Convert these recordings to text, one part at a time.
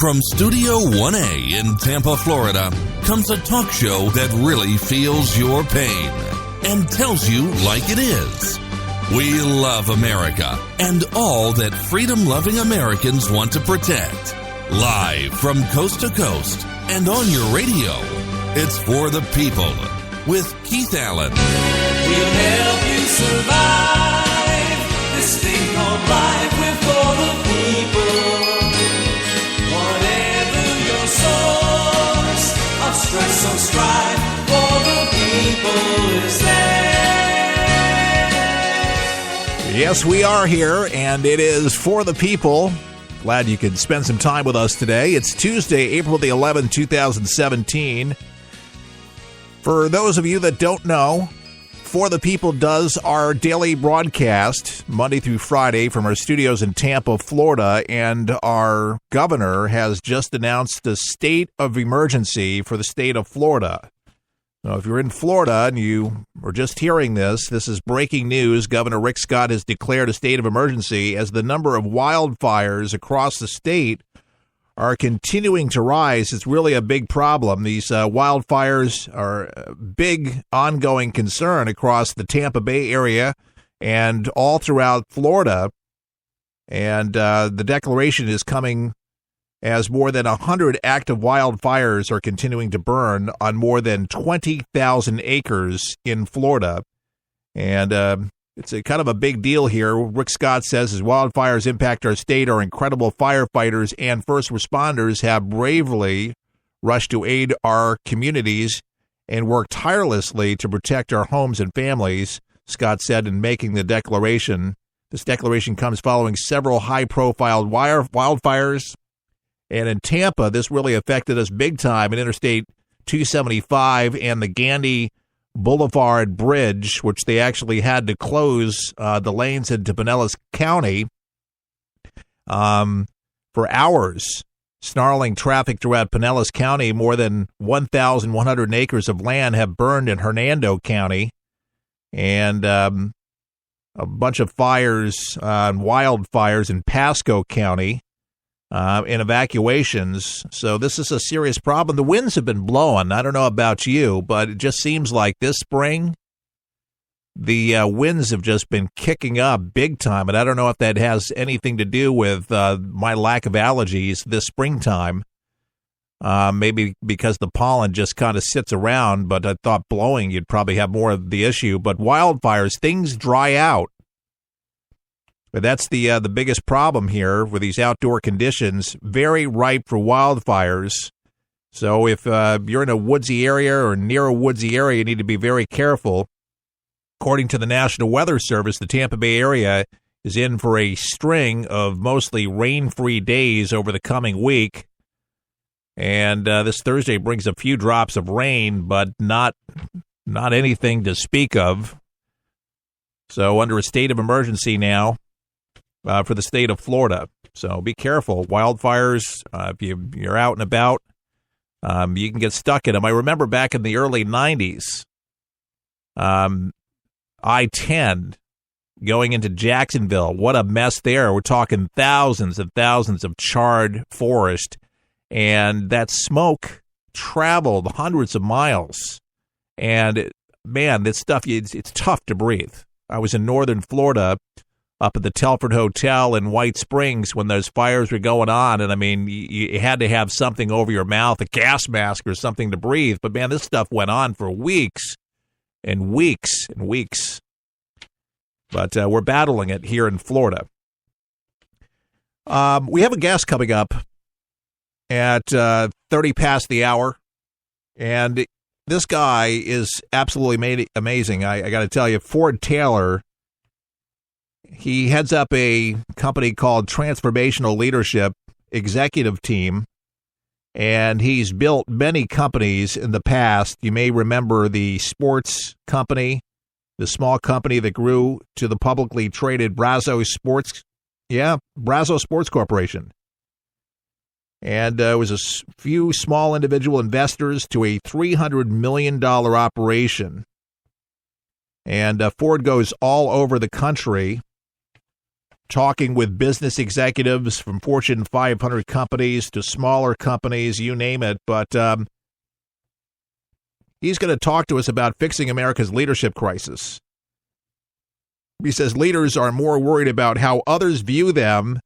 From Studio 1A in Tampa, Florida, comes a talk show that really feels your pain and tells you like it is. We love America and all that freedom-loving Americans want to protect. Live from coast to coast and on your radio, it's For the People with Keith Allen. We'll help you survive this thing called life. We're for the people. Whatever your source of stress or strife, for the people is there. Yes, we are here, and it is For the People. Glad you could spend some time with us today. It's Tuesday, April the 11th, 2017. For those of you that don't know, For the People does our daily broadcast Monday through Friday from our studios in Tampa, Florida, and our governor has just announced a state of emergency for the state of Florida. Now, if you're in Florida and you are just hearing this is breaking news. Governor Rick Scott has declared a state of emergency as the number of wildfires across the state are continuing to rise. It's really a big problem. These wildfires are a big ongoing concern across the Tampa Bay area and all throughout Florida. And the declaration is coming as more than 100 active wildfires are continuing to burn on more than 20,000 acres in Florida. And it's a kind of a big deal here. Rick Scott says as wildfires impact our state, our incredible firefighters and first responders have bravely rushed to aid our communities and worked tirelessly to protect our homes and families, Scott said in making the declaration. This declaration comes following several high-profile wildfires. And in Tampa, this really affected us big time in Interstate 275 and the Gandy Boulevard Bridge, which they actually had to close the lanes into Pinellas County for hours, snarling traffic throughout Pinellas County. More than 1,100 acres of land have burned in Hernando County, and a bunch of fires, wildfires in Pasco County. In evacuations. So this is a serious problem. The winds have been blowing. I don't know about you, but it just seems like this spring, the winds have just been kicking up big time. And I don't know if that has anything to do with my lack of allergies this springtime. Maybe because the pollen just kind of sits around, but I thought blowing, you'd probably have more of the issue. But wildfires, things dry out. But that's the biggest problem here with these outdoor conditions, very ripe for wildfires. So if you're in a woodsy area or near a woodsy area, you need to be very careful. According to the National Weather Service, the Tampa Bay area is in for a string of mostly rain-free days over the coming week. And this Thursday brings a few drops of rain, but not anything to speak of. So under a state of emergency now. For the state of Florida. So be careful. Wildfires, if you're out and about, you can get stuck in them. I remember back in the early 90s, I-10 going into Jacksonville. What a mess there. We're talking thousands and thousands of charred forest, and that smoke traveled hundreds of miles. And, man, this stuff, it's tough to breathe. I was in northern Florida up at the Telford Hotel in White Springs when those fires were going on. And, I mean, you had to have something over your mouth, a gas mask or something to breathe. But, man, this stuff went on for weeks and weeks and weeks. But we're battling it here in Florida. We have a guest coming up at 30 past the hour. And this guy is absolutely amazing. I got to tell you, Ford Taylor, he heads up a company called Transformational Leadership executive team, and he's built many companies in the past. You may remember the sports company, the small company that grew to the publicly traded Brazos Sports Corporation. And it was a few small individual investors to a $300 million operation. And Ford goes all over the country talking with business executives from Fortune 500 companies to smaller companies, you name it. But he's going to talk to us about fixing America's leadership crisis. He says leaders are more worried about how others view them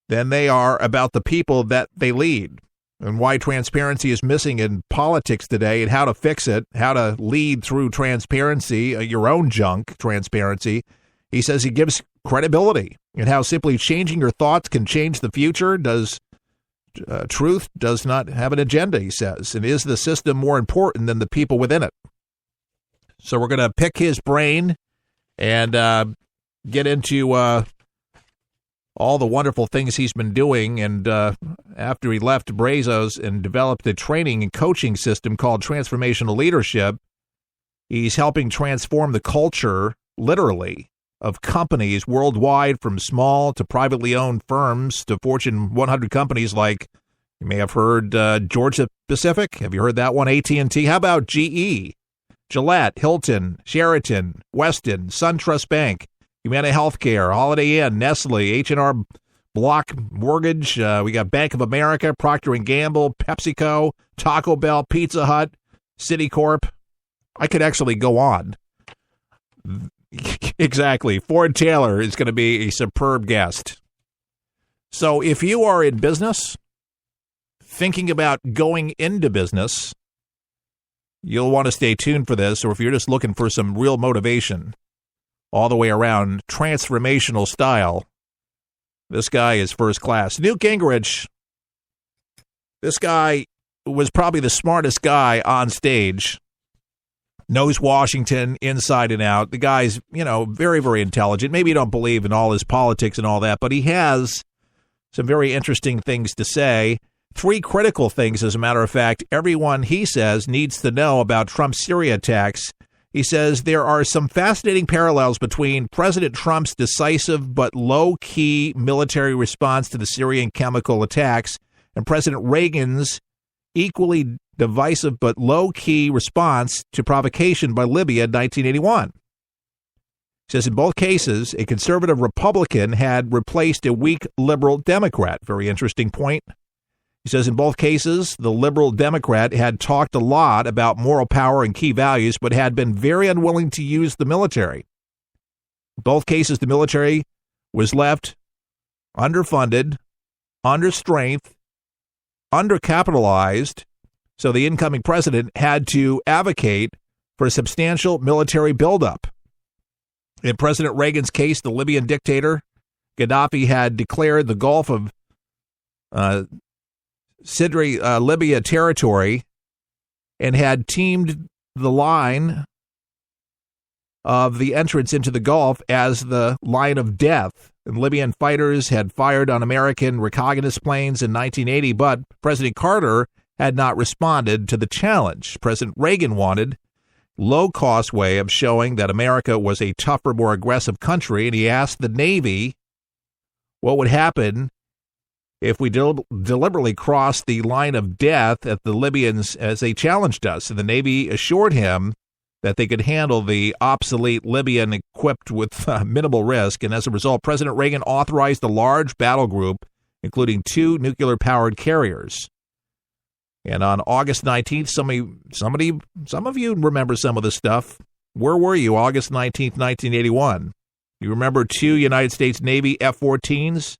than they are about the people that they lead, and why transparency is missing in politics today, and how to fix it, how to lead through transparency, your own junk transparency. He says he gives credibility, and how simply changing your thoughts can change the future. Truth does not have an agenda, he says, and is the system more important than the people within it? So we're going to pick his brain and get into all the wonderful things he's been doing. And after he left Brazos and developed a training and coaching system called Transformational Leadership, he's helping transform the culture, literally, of companies worldwide, from small to privately owned firms to Fortune 100 companies like, you may have heard Georgia Pacific. Have you heard that one? AT&T. How about GE, Gillette, Hilton, Sheraton, Weston, SunTrust Bank, Humana Healthcare, Holiday Inn, Nestle, H&R Block Mortgage. We got Bank of America, Procter & Gamble, PepsiCo, Taco Bell, Pizza Hut, Citicorp. I could actually go on. Exactly. Ford Taylor is going to be a superb guest. So if you are in business, thinking about going into business, you'll want to stay tuned for this. Or if you're just looking for some real motivation all the way around, transformational style, this guy is first class. Newt Gingrich, this guy was probably the smartest guy on stage. Knows Washington inside and out. The guy's, very, very intelligent. Maybe you don't believe in all his politics and all that, but he has some very interesting things to say. 3 critical things, as a matter of fact, everyone, he says, needs to know about Trump's Syria attacks. He says there are some fascinating parallels between President Trump's decisive but low-key military response to the Syrian chemical attacks and President Reagan's equally divisive but low-key response to provocation by Libya in 1981. He says in both cases, a conservative Republican had replaced a weak liberal Democrat. Very interesting point. He says in both cases, the liberal Democrat had talked a lot about moral power and key values, but had been very unwilling to use the military. In both cases, the military was left underfunded, under strength, undercapitalized, so the incoming president had to advocate for a substantial military buildup. In President Reagan's case, the Libyan dictator, Gaddafi, had declared the Gulf of Sidri, Libya territory, and had teamed the line of the entrance into the Gulf as the line of death. And Libyan fighters had fired on American reconnaissance planes in 1980, but President Carter had not responded to the challenge. President Reagan wanted low-cost way of showing that America was a tougher, more aggressive country, and he asked the Navy what would happen if we deliberately crossed the line of death at the Libyans as they challenged us. And the Navy assured him that they could handle the obsolete Libyan equipped with minimal risk. And as a result, President Reagan authorized a large battle group, including 2 nuclear-powered carriers. And on August 19th, some of you remember some of this stuff. Where were you August 19th, 1981? You remember 2 United States Navy F-14s?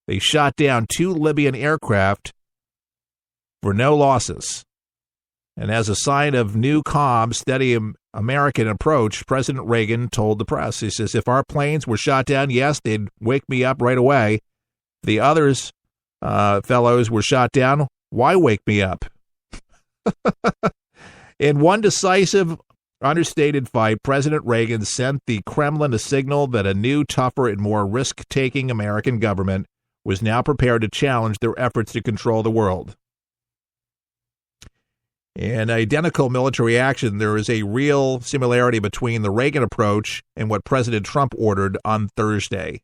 They shot down 2 Libyan aircraft for no losses. And as a sign of new calm, steady American approach, President Reagan told the press, he says, if our planes were shot down, yes, they'd wake me up right away. The others, fellows, were shot down. Why wake me up? In one decisive, understated fight, President Reagan sent the Kremlin a signal that a new, tougher, and more risk-taking American government was now prepared to challenge their efforts to control the world. In identical military action, there is a real similarity between the Reagan approach and what President Trump ordered on Thursday.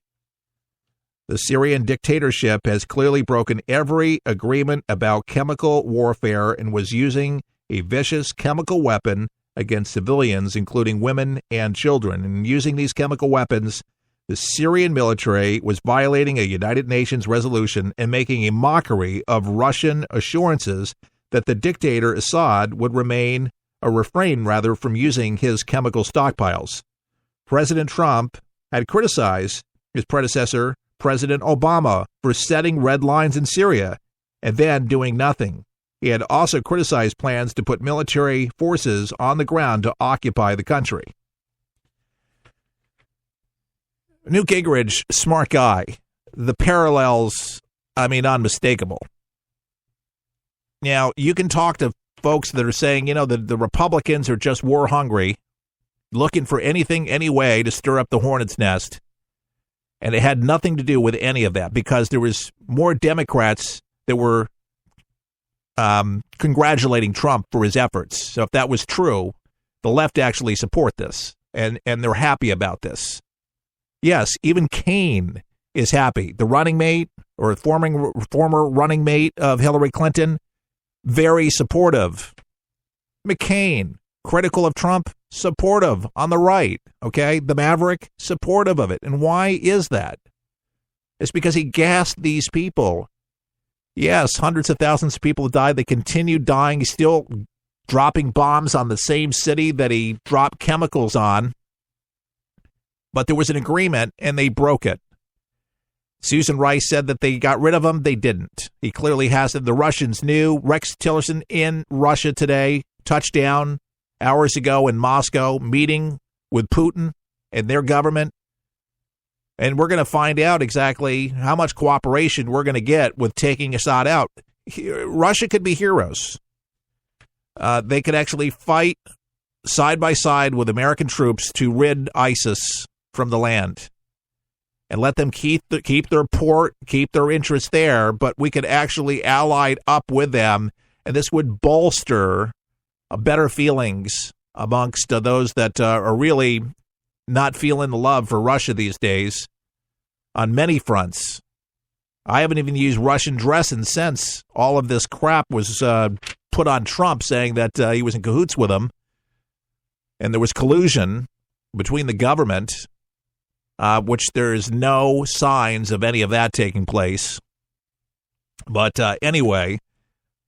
The Syrian dictatorship has clearly broken every agreement about chemical warfare and was using a vicious chemical weapon against civilians, including women and children. And using these chemical weapons, the Syrian military was violating a United Nations resolution and making a mockery of Russian assurances that the dictator Assad would refrain from using his chemical stockpiles. President Trump had criticized his predecessor, President Obama, for setting red lines in Syria and then doing nothing. He had also criticized plans to put military forces on the ground to occupy the country. Newt Gingrich, smart guy. The parallels, unmistakable. Now, you can talk to folks that are saying, the Republicans are just war hungry, looking for anything, any way to stir up the hornet's nest. And it had nothing to do with any of that because there was more Democrats that were congratulating Trump for his efforts. So if that was true, the left actually support this, and they're happy about this. Yes, even Kaine is happy. The running mate or former running mate of Hillary Clinton, very supportive. McCain, critical of Trump, supportive on the right. Okay, the Maverick, supportive of it. And why is that? It's because he gassed these people. Yes, hundreds of thousands of people have died. They continue dying. He's still dropping bombs on the same city that he dropped chemicals on. But there was an agreement, and they broke it. Susan Rice said that they got rid of him. They didn't. He clearly hasn't. The Russians knew. Rex Tillerson in Russia today, touchdown hours ago in Moscow, meeting with Putin and their government. And we're going to find out exactly how much cooperation we're going to get with taking Assad out. Russia could be heroes. They could actually fight side by side with American troops to rid ISIS from the land and let them keep their port, keep their interests there. But we could actually ally up with them, and this would bolster better feelings amongst those that are really not feeling the love for Russia these days on many fronts. I haven't even used Russian dressing since all of this crap was put on Trump, saying that he was in cahoots with him and there was collusion between the government, which there's no signs of any of that taking place. But anyway,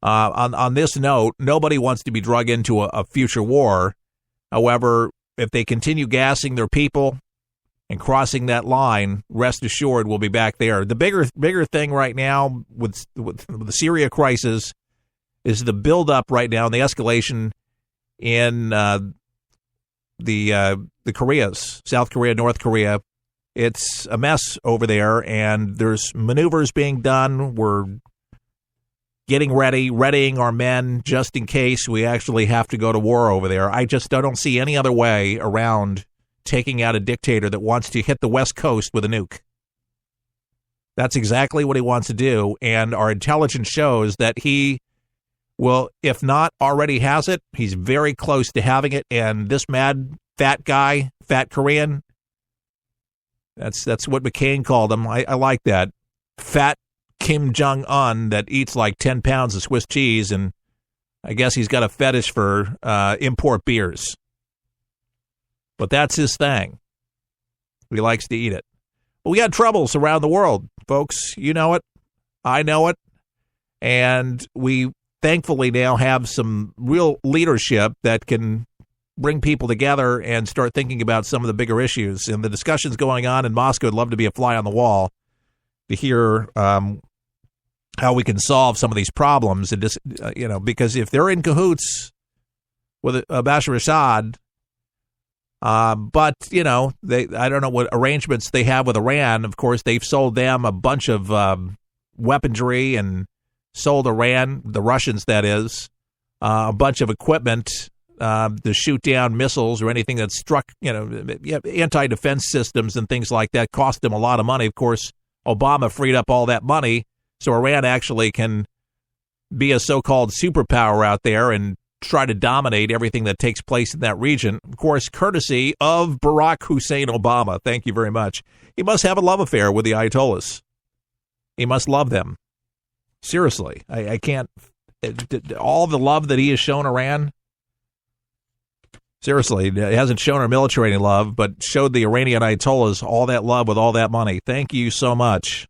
on this note, nobody wants to be drug into a future war. However, if they continue gassing their people and crossing that line, rest assured we'll be back there. The bigger thing right now with the Syria crisis is the buildup right now and the escalation in the Koreas, South Korea, North Korea. It's a mess over there, and there's maneuvers being done. We're getting readying our men just in case we actually have to go to war over there. I don't see any other way around taking out a dictator that wants to hit the West Coast with a nuke. That's exactly what he wants to do, and our intelligence shows that he will, if not already has it, he's very close to having it, and this mad, fat guy, fat Korean, that's what McCain called him. I like that. Fat Kim Jong-un that eats like 10 pounds of Swiss cheese, and I guess he's got a fetish for import beers. But that's his thing. He likes to eat it. But we got troubles around the world, folks. You know it. I know it. And we thankfully now have some real leadership that can bring people together and start thinking about some of the bigger issues. And the discussions going on in Moscow, I'd love to be a fly on the wall to hear how we can solve some of these problems. And just, because if they're in cahoots with Bashar Assad, but I don't know what arrangements they have with Iran. Of course, they've sold them a bunch of weaponry and sold Iran, the Russians that is, a bunch of equipment to shoot down missiles or anything that struck, anti-defense systems and things like that. Cost them a lot of money. Of course, Obama freed up all that money, so Iran actually can be a so-called superpower out there and try to dominate everything that takes place in that region. Of course, courtesy of Barack Hussein Obama. Thank you very much. He must have a love affair with the Ayatollahs. He must love them. Seriously, I can't. All the love that he has shown Iran, Seriously, it hasn't shown our military any love, but showed the Iranian Ayatollahs all that love with all that money. Thank you so much.